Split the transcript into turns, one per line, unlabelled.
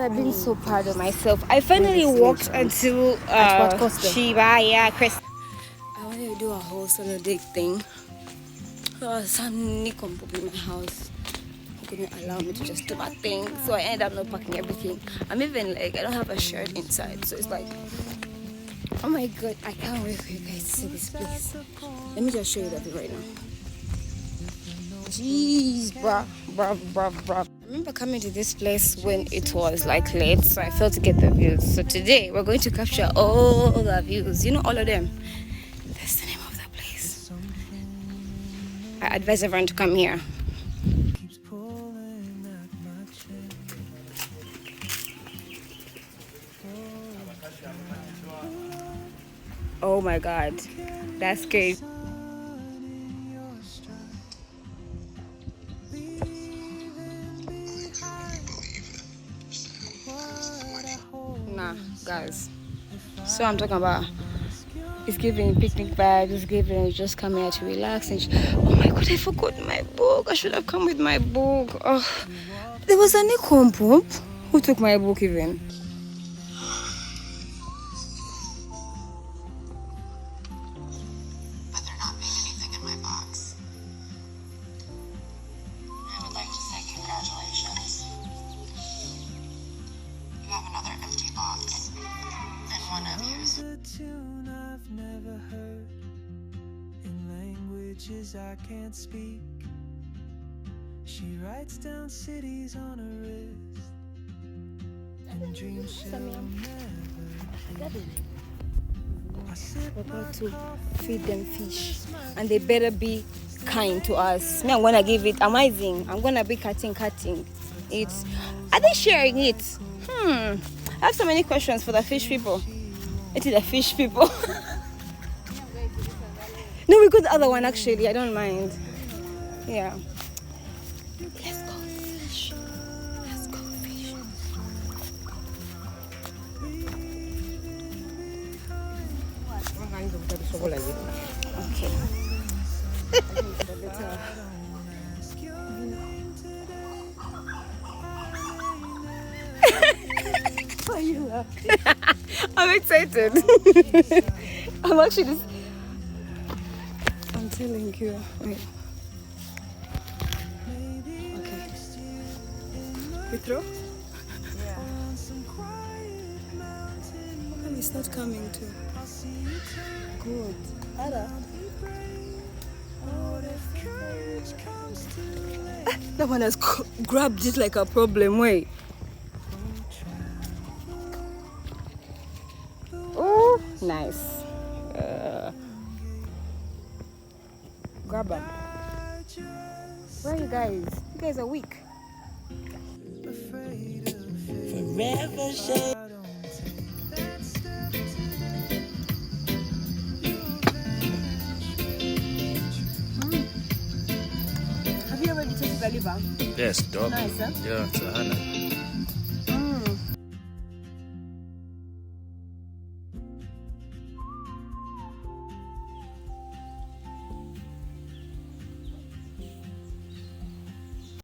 I've been so proud of myself. I finally walked until Shiba, Chris. I wanted to do a whole solo dig thing. Some Nikon in my house couldn't allow me to just do my thing, so I ended up not packing everything. I'm even like, I don't have a shirt inside, so it's like, oh my god, I can't wait for you guys to see this place. Let me just show you that right now. Jeez, bruh. I remember coming to this place when it was like late, so I felt to get the views. So today we're going to capture all the views, you know, all of them. That's the name of the place. I advise everyone to come here. Oh my god, that's crazy. Nah, guys. So I'm talking about, it's giving picnic vibes, it's giving just come here to relax and oh my god, I forgot my book. I should have come with my book. Oh, there was a Nikon pump. Who took my book even?
But they're not paying anything in my box. I would like to say congratulations. You have another empty box. And one of yours.
A tune I've never heard in languages I can't speak. She writes down cities on her wrist and dreams shall never.
We're going to feed them fish, and they better be kind to us. Me, I'm gonna give it amazing. I'm gonna be cutting it. Are they sharing it? I have so many questions for the fish people. It is the fish people. No, we got the other one actually. I don't mind. Yeah. Let's go fish. Let's go fish. Okay. Why you laughing? I'm excited. I'm actually just. I'm telling you. Wait. Okay. We throw? Yeah. How come it's not coming too? Good. Ada. That one has grabbed it like a problem. Wait. Oh, nice. Grab them. Where are you guys? You guys are weak.
Forever shade.
Have you already tasted the liver?
Yes, dog.
Nice, huh?
Yeah, it's a honor.